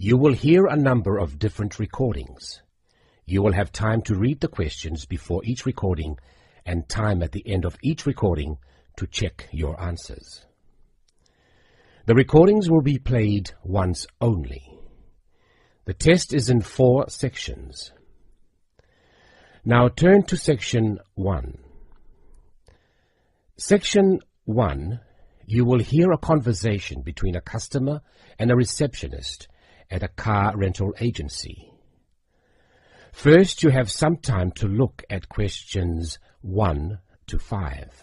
You will hear a number of different recordings. You will have time to read the questions before each recording and time at the end of each recording to check your answers. The recordings will be played once only. The test is in 4 sections. Now turn to Section 1. Section 1, you will hear a conversation between a customer and a receptionist at a car rental agency. First, you have some time to look at questions 1 to 5.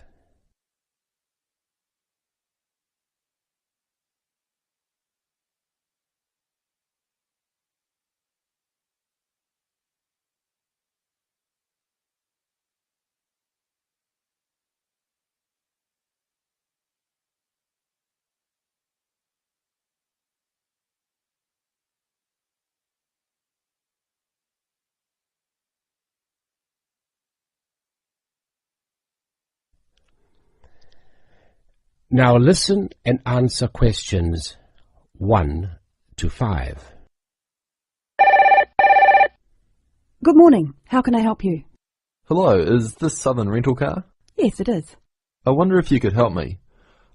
Now listen and answer questions 1 to 5. Good morning. How can I help you? Hello, is this Southern Rental Car? Yes, it is. I wonder if you could help me.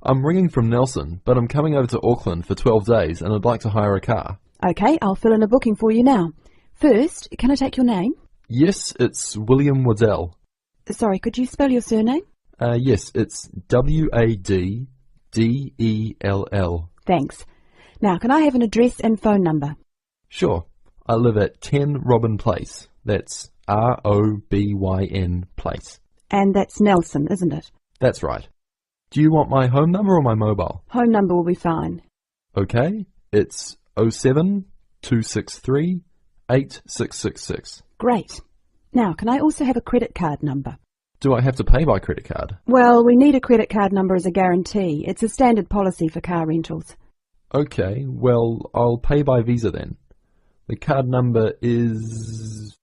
I'm ringing from Nelson, but I'm coming over to Auckland for 12 days and I'd like to hire a car. Okay, I'll fill in a booking for you now. First, can I take your name? Yes, it's William Waddell. Sorry, could you spell your surname? Yes, it's Waddell. Thanks. Now, can I have an address and phone number? Sure. I live at 10 Robin Place. That's Robyn Place. And that's Nelson, isn't it? That's right. Do you want my home number or my mobile? Home number will be fine. Okay, it's 07 263 8666. Great. Now, can I also have a credit card number? Do I have to pay by credit card? Well, we need a credit card number as a guarantee. It's a standard policy for car rentals. Okay, well, I'll pay by Visa then. The card number is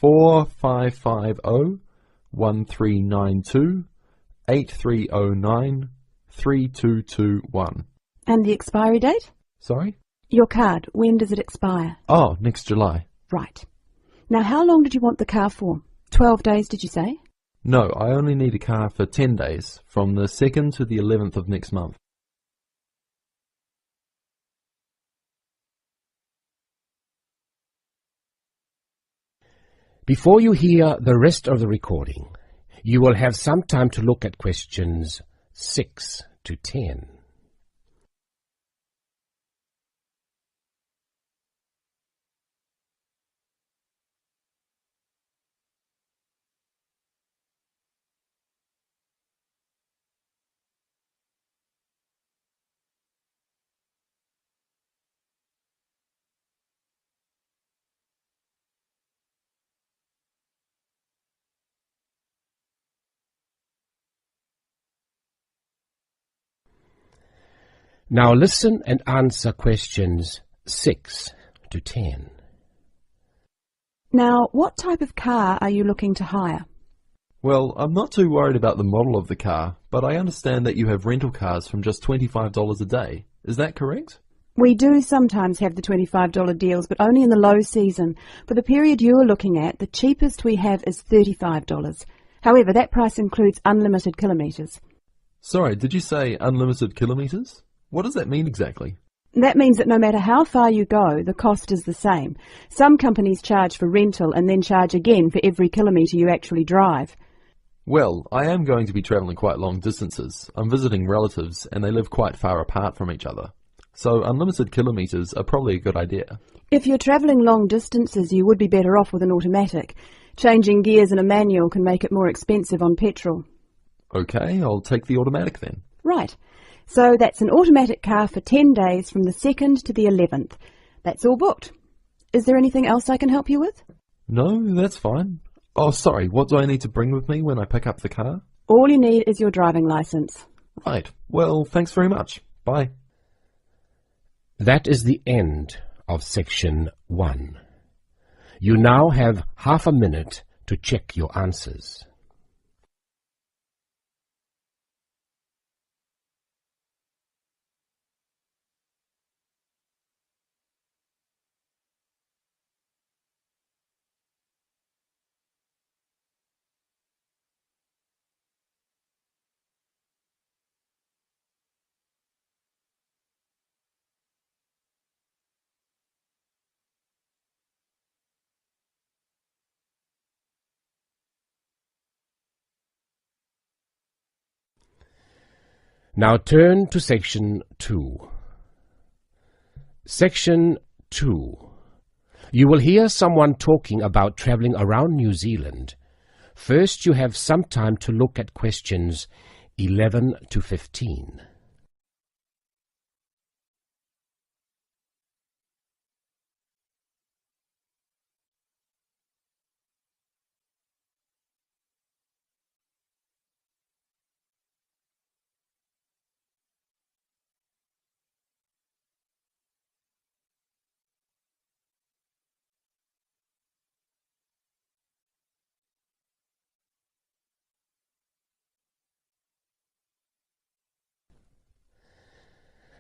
4550-1392-8309-3221. And the expiry date? Sorry? Your card, when does it expire? Oh, next July. Right. Now, how long did you want the car for? 12 days, did you say? No, I only need a car for 10 days, from the 2nd to the 11th of next month. Before you hear the rest of the recording, you will have some time to look at questions 6 to 10. Now listen and answer questions 6 to 10. Now, what type of car are you looking to hire? Well, I'm not too worried about the model of the car, but I understand that you have rental cars from just $25 a day. Is that correct? We do sometimes have the $25 deals, but only in the low season. For the period you are looking at, the cheapest we have is $35. However, that price includes unlimited kilometres. Sorry, did you say unlimited kilometres? What does that mean exactly? That means that no matter how far you go, the cost is the same. Some companies charge for rental and then charge again for every kilometre you actually drive. Well, I am going to be travelling quite long distances. I'm visiting relatives and they live quite far apart from each other. So unlimited kilometres are probably a good idea. If you're travelling long distances, you would be better off with an automatic. Changing gears in a manual can make it more expensive on petrol. Okay, I'll take the automatic then. Right. So that's an automatic car for 10 days from the 2nd to the 11th. That's all booked. Is there anything else I can help you with? No, that's fine. Oh, sorry, what do I need to bring with me when I pick up the car? All you need is your driving licence. Right. Well, thanks very much. Bye. That is the end of Section 1. You now have half a minute to check your answers. Now turn to Section 2. Section 2. You will hear someone talking about travelling around New Zealand. First, you have some time to look at questions 11 to 15.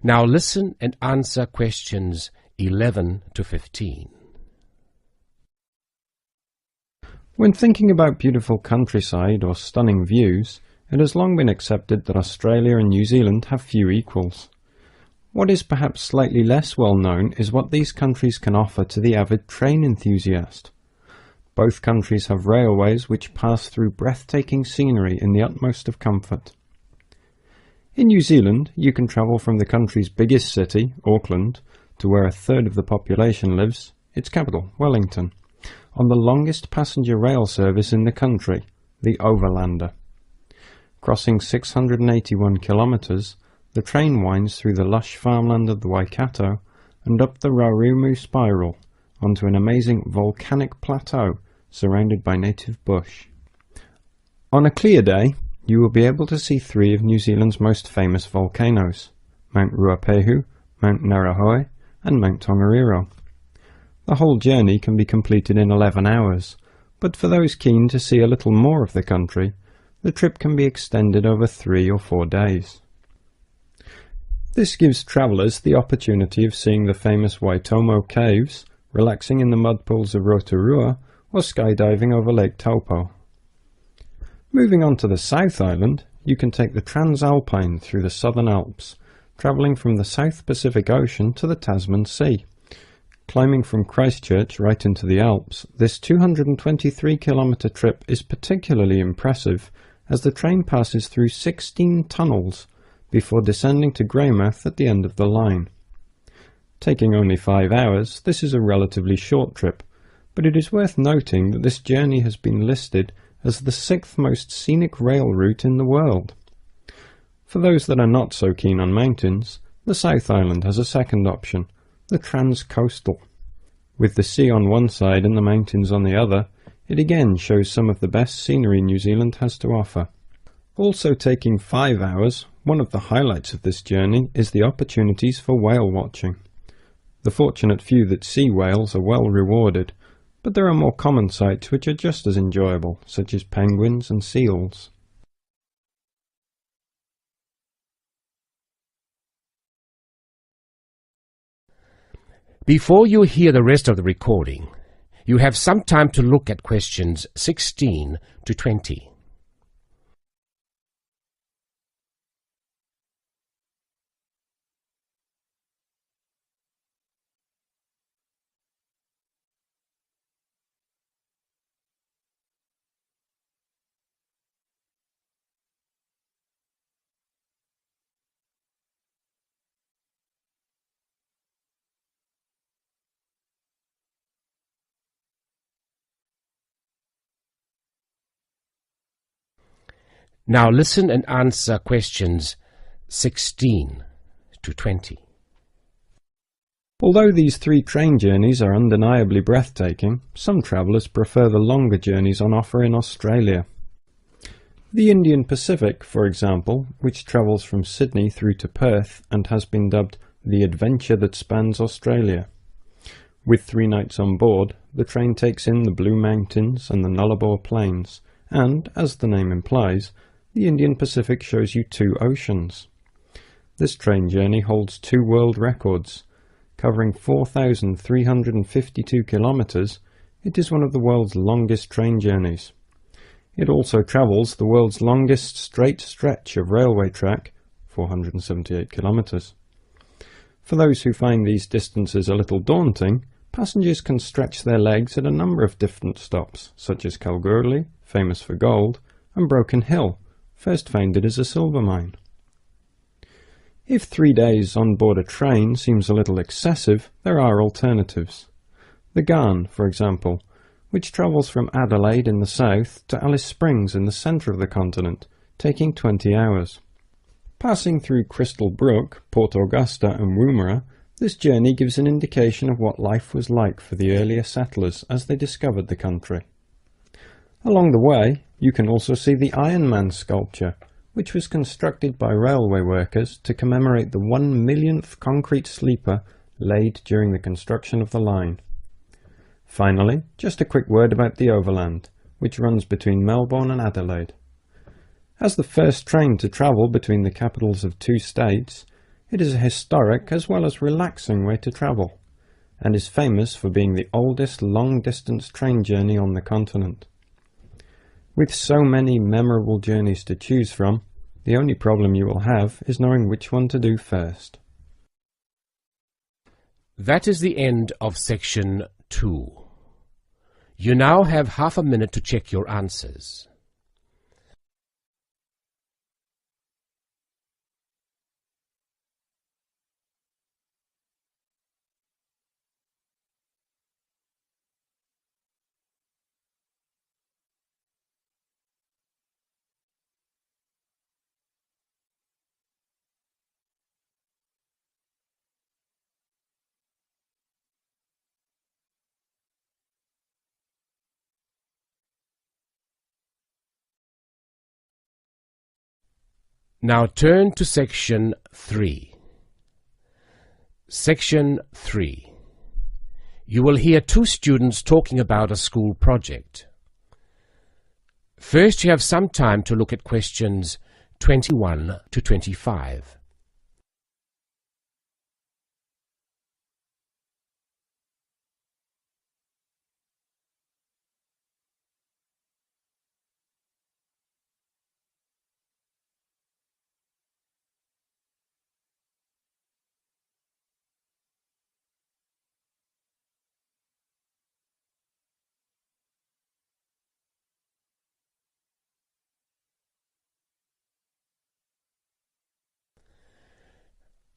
Now listen and answer questions 11 to 15. When thinking about beautiful countryside or stunning views, it has long been accepted that Australia and New Zealand have few equals. What is perhaps slightly less well known is what these countries can offer to the avid train enthusiast. Both countries have railways which pass through breathtaking scenery in the utmost of comfort. In New Zealand, you can travel from the country's biggest city, Auckland, to where a third of the population lives, its capital, Wellington, on the longest passenger rail service in the country, the Overlander. Crossing 681 kilometres, the train winds through the lush farmland of the Waikato and up the Raurumu spiral onto an amazing volcanic plateau surrounded by native bush. On a clear day, you will be able to see three of New Zealand's most famous volcanoes, Mount Ruapehu, Mount Ngauruhoe and Mount Tongariro. The whole journey can be completed in 11 hours, but for those keen to see a little more of the country, the trip can be extended over 3 or 4 days. This gives travellers the opportunity of seeing the famous Waitomo caves, relaxing in the mud pools of Rotorua, or skydiving over Lake Taupo. Moving on to the South Island, you can take the Transalpine through the Southern Alps, travelling from the South Pacific Ocean to the Tasman Sea. Climbing from Christchurch right into the Alps, this 223-kilometre trip is particularly impressive as the train passes through 16 tunnels before descending to Greymouth at the end of the line. Taking only 5 hours, this is a relatively short trip, but it is worth noting that this journey has been listed as the 6th most scenic rail route in the world. For those that are not so keen on mountains, the South Island has a second option, the Transcoastal. With the sea on one side and the mountains on the other, it again shows some of the best scenery New Zealand has to offer. Also taking 5 hours, one of the highlights of this journey is the opportunities for whale watching. The fortunate few that see whales are well rewarded, but there are more common sights which are just as enjoyable, such as penguins and seals. Before you hear the rest of the recording, you have some time to look at questions 16 to 20. Now listen and answer questions 16 to 20. Although these 3 train journeys are undeniably breathtaking, some travellers prefer the longer journeys on offer in Australia. The Indian Pacific, for example, which travels from Sydney through to Perth and has been dubbed the adventure that spans Australia. With 3 nights on board, the train takes in the Blue Mountains and the Nullarbor Plains, and, as the name implies, the Indian Pacific shows you 2 oceans. This train journey holds 2 world records. Covering 4,352 kilometres, it is one of the world's longest train journeys. It also travels the world's longest straight stretch of railway track, 478 kilometres. For those who find these distances a little daunting, passengers can stretch their legs at a number of different stops, such as Kalgoorlie, famous for gold, and Broken Hill, first founded as a silver mine. If 3 days on board a train seems a little excessive, there are alternatives. The Garn, for example, which travels from Adelaide in the south to Alice Springs in the centre of the continent, taking 20 hours. Passing through Crystal Brook, Port Augusta and Woomera, this journey gives an indication of what life was like for the earlier settlers as they discovered the country. Along the way, you can also see the Iron Man sculpture, which was constructed by railway workers to commemorate the 1 millionth concrete sleeper laid during the construction of the line. Finally, just a quick word about the Overland, which runs between Melbourne and Adelaide. As the first train to travel between the capitals of 2 states, it is a historic as well as relaxing way to travel, and is famous for being the oldest long-distance train journey on the continent. With so many memorable journeys to choose from, the only problem you will have is knowing which one to do first. That is the end of section 2. You now have half a minute to check your answers. Now turn to section 3. Section 3. You will hear 2 students talking about a school project. First, you have some time to look at questions 21 to 25.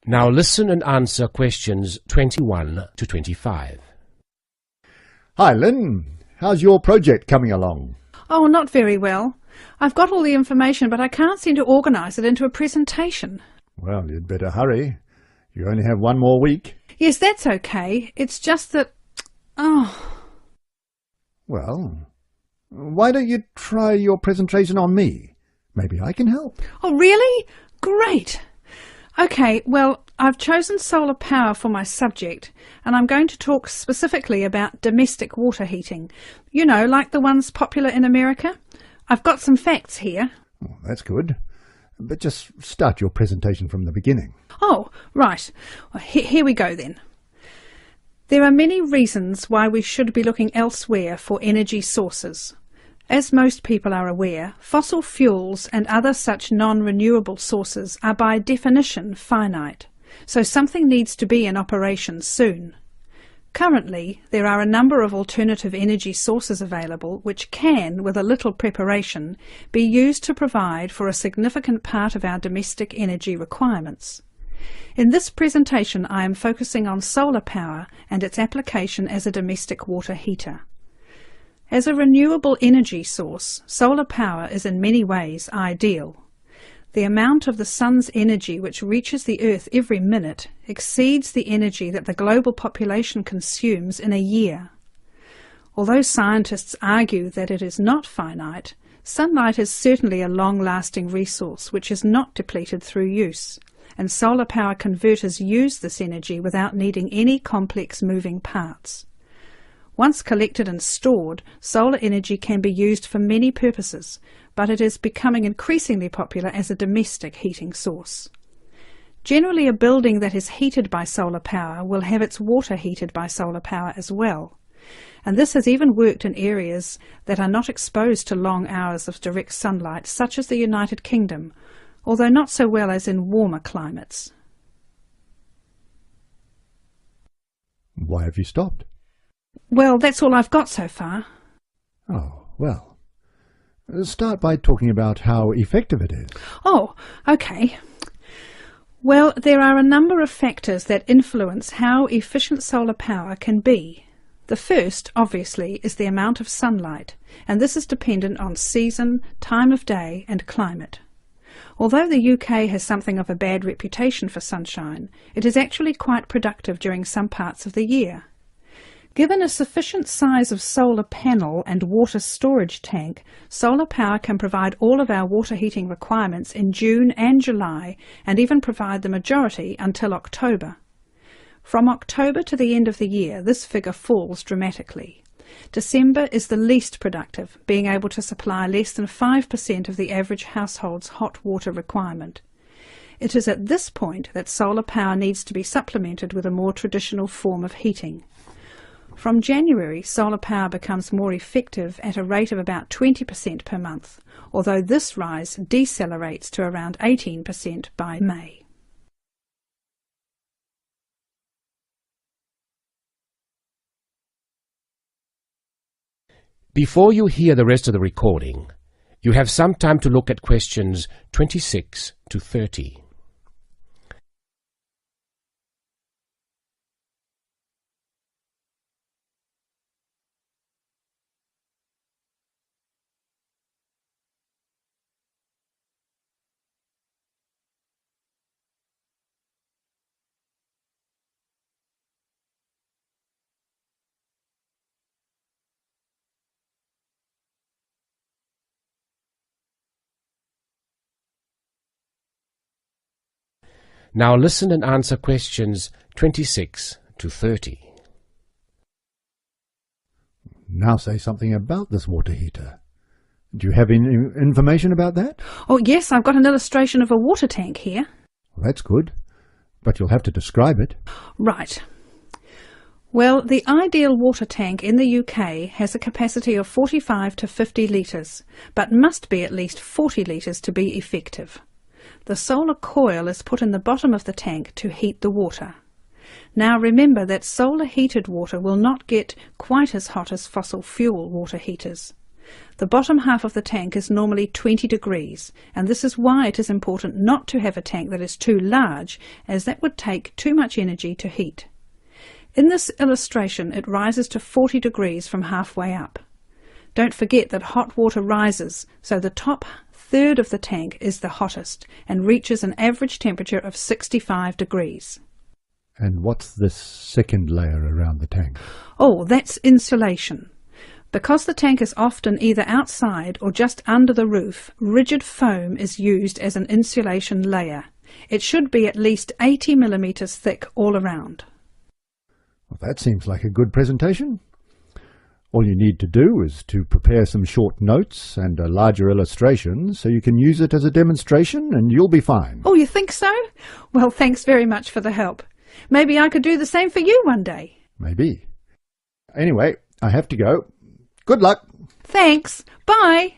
Now listen and answer questions 21 to 25. Hi, Lynn. How's your project coming along? Oh, not very well. I've got all the information, but I can't seem to organise it into a presentation. Well, you'd better hurry. You only have 1 more week. Yes, that's okay. It's just that... Well, why don't you try your presentation on me? Maybe I can help. Oh, really? Great! Okay, well, I've chosen solar power for my subject, and I'm going to talk specifically about domestic water heating. You know, like the ones popular in America. I've got some facts here. Oh, that's good. But just start your presentation from the beginning. Oh, right. Well, here we go then. There are many reasons why we should be looking elsewhere for energy sources. As most people are aware, fossil fuels and other such non-renewable sources are by definition finite, so something needs to be in operation soon. Currently, there are a number of alternative energy sources available which can, with a little preparation, be used to provide for a significant part of our domestic energy requirements. In this presentation, I am focusing on solar power and its application as a domestic water heater. As a renewable energy source, solar power is in many ways ideal. The amount of the sun's energy which reaches the Earth every minute exceeds the energy that the global population consumes in a year. Although scientists argue that it is not finite, sunlight is certainly a long-lasting resource which is not depleted through use, and solar power converters use this energy without needing any complex moving parts. Once collected and stored, solar energy can be used for many purposes, but it is becoming increasingly popular as a domestic heating source. Generally, a building that is heated by solar power will have its water heated by solar power as well, and this has even worked in areas that are not exposed to long hours of direct sunlight, such as the United Kingdom, although not so well as in warmer climates. Why have you stopped? Well, that's all I've got so far. Oh, well. Start by talking about how effective it is. Oh, okay. Well, there are a number of factors that influence how efficient solar power can be. The first, obviously, is the amount of sunlight, and this is dependent on season, time of day and climate. Although the UK has something of a bad reputation for sunshine, it is actually quite productive during some parts of the year. Given a sufficient size of solar panel and water storage tank, solar power can provide all of our water heating requirements in June and July, and even provide the majority until October. From October to the end of the year, this figure falls dramatically. December is the least productive, being able to supply less than 5% of the average household's hot water requirement. It is at this point that solar power needs to be supplemented with a more traditional form of heating. From January, solar power becomes more effective at a rate of about 20% per month, although this rise decelerates to around 18% by May. Before you hear the rest of the recording, you have some time to look at questions 26 to 30. Now listen and answer questions 26 to 30. Now say something about this water heater. Do you have any information about that? Oh yes, I've got an illustration of a water tank here. Well, that's good, but you'll have to describe it. Right. Well, the ideal water tank in the UK has a capacity of 45 to 50 litres, but must be at least 40 litres to be effective. The solar coil is put in the bottom of the tank to heat the water. Now remember that solar heated water will not get quite as hot as fossil fuel water heaters. The bottom half of the tank is normally 20 degrees, and this is why it is important not to have a tank that is too large, as that would take too much energy to heat. In this illustration it rises to 40 degrees from halfway up. Don't forget that hot water rises, so the top third of the tank is the hottest and reaches an average temperature of 65 degrees. And what's this second layer around the tank? Oh, that's insulation. Because the tank is often either outside or just under the roof, rigid foam is used as an insulation layer. It should be at least 80 millimetres thick all around. Well, that seems like a good presentation. All you need to do is to prepare some short notes and a larger illustration so you can use it as a demonstration and you'll be fine. Oh, you think so? Well, thanks very much for the help. Maybe I could do the same for you one day. Maybe. Anyway, I have to go. Good luck. Thanks. Bye.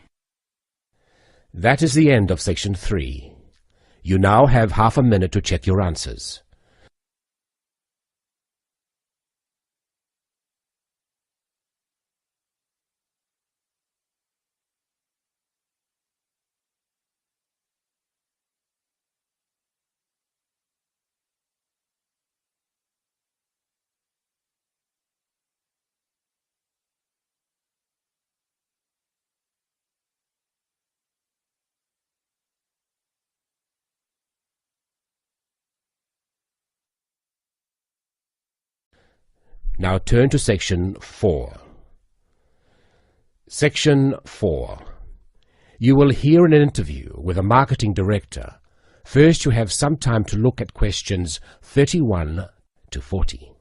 That is the end of section 3. You now have half a minute to check your answers. Now turn to section 4. Section 4. You will hear an interview with a marketing director. First, you have some time to look at questions 31 to 40.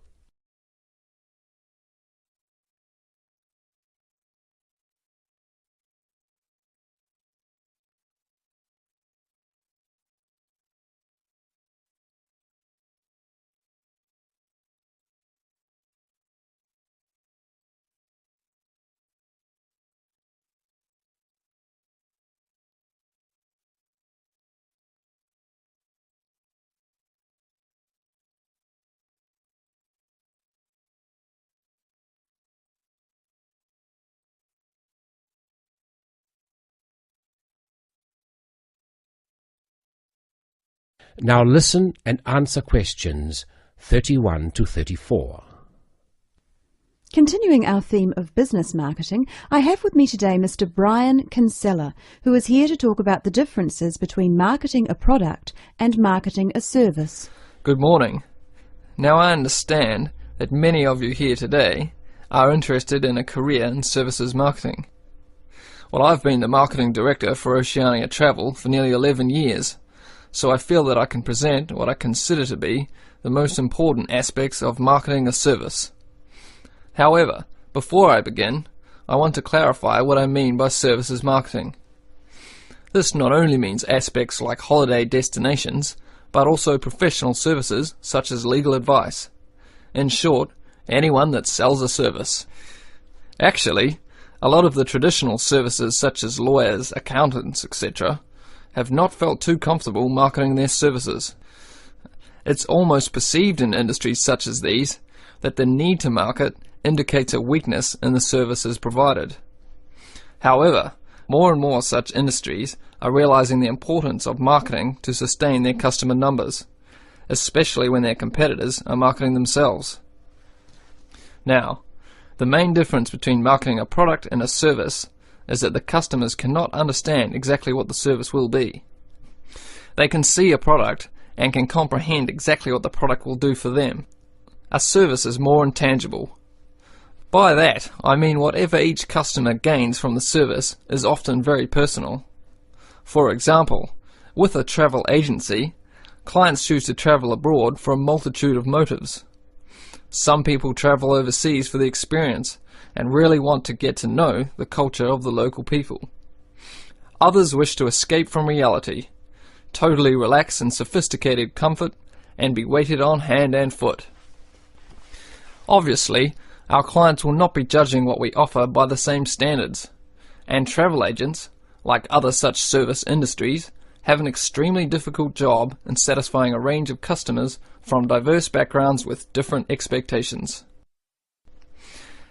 Now listen and answer questions 31 to 34. Continuing our theme of business marketing, I have with me today Mr. Brian Kinsella, who is here to talk about the differences between marketing a product and marketing a service. Good morning. Now I understand that many of you here today are interested in a career in services marketing. Well, I've been the marketing director for Oceania Travel for nearly 11 years, so I feel that I can present what I consider to be the most important aspects of marketing a service. However, before I begin, I want to clarify what I mean by services marketing. This not only means aspects like holiday destinations, but also professional services such as legal advice. In short, anyone that sells a service. Actually, a lot of the traditional services such as lawyers, accountants, etc. have not felt too comfortable marketing their services. It's almost perceived in industries such as these that the need to market indicates a weakness in the services provided. However, more and more such industries are realizing the importance of marketing to sustain their customer numbers, especially when their competitors are marketing themselves. Now, the main difference between marketing a product and a service is that the customers cannot understand exactly what the service will be. They can see a product and can comprehend exactly what the product will do for them. A service is more intangible. By that, I mean whatever each customer gains from the service is often very personal. For example, with a travel agency, clients choose to travel abroad for a multitude of motives. Some people travel overseas for the experience and really want to get to know the culture of the local people. Others wish to escape from reality, totally relax in sophisticated comfort, and be waited on hand and foot. Obviously, our clients will not be judging what we offer by the same standards, and travel agents, like other such service industries, have an extremely difficult job in satisfying a range of customers from diverse backgrounds with different expectations.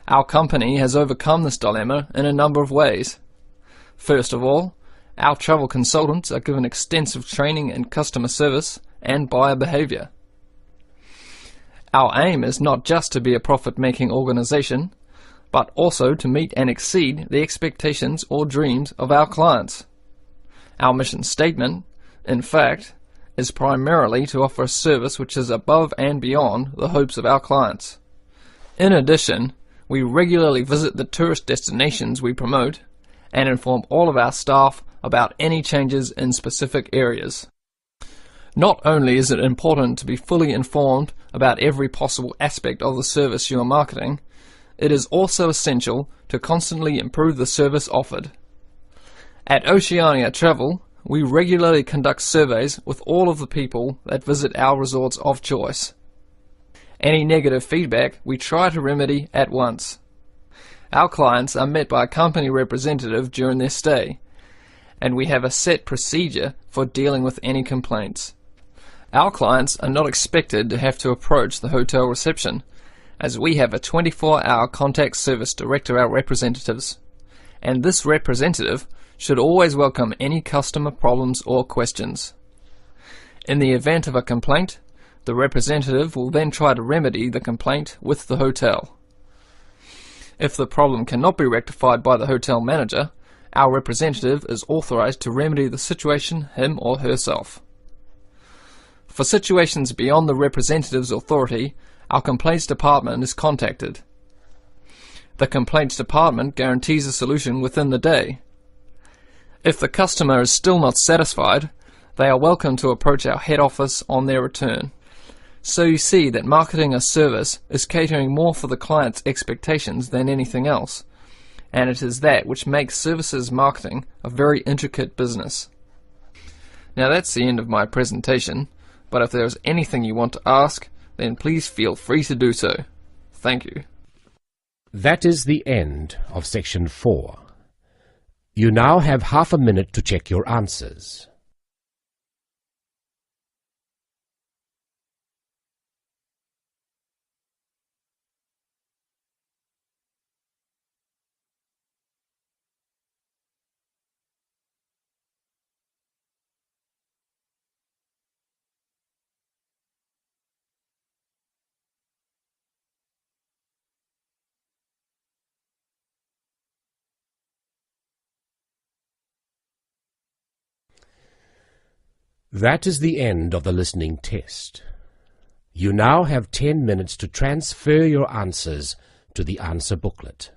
Our company has overcome this dilemma in a number of ways. First of all, our travel consultants are given extensive training in customer service and buyer behavior. Our aim is not just to be a profit-making organization, but also to meet and exceed the expectations or dreams of our clients. Our mission statement, in fact, is primarily to offer a service which is above and beyond the hopes of our clients. In addition, we regularly visit the tourist destinations we promote and inform all of our staff about any changes in specific areas. Not only is it important to be fully informed about every possible aspect of the service you are marketing, it is also essential to constantly improve the service offered. At Oceania Travel, we regularly conduct surveys with all of the people that visit our resorts of choice. Any negative feedback we try to remedy at once. Our clients are met by a company representative during their stay, and we have a set procedure for dealing with any complaints. Our clients are not expected to have to approach the hotel reception, as we have a 24-hour contact service direct to our representatives, and this representative should always welcome any customer problems or questions. In the event of a complaint, the representative will then try to remedy the complaint with the hotel. If the problem cannot be rectified by the hotel manager, our representative is authorized to remedy the situation him or herself. For situations beyond the representative's authority, our complaints department is contacted. The complaints department guarantees a solution within the day. If the customer is still not satisfied, they are welcome to approach our head office on their return. So you see that marketing a service is catering more for the client's expectations than anything else, and it is that which makes services marketing a very intricate business. Now that's the end of my presentation, but if there is anything you want to ask, then please feel free to do so. Thank you. That is the end of section 4. You now have half a minute to check your answers. That is the end of the listening test. You now have 10 minutes to transfer your answers to the answer booklet.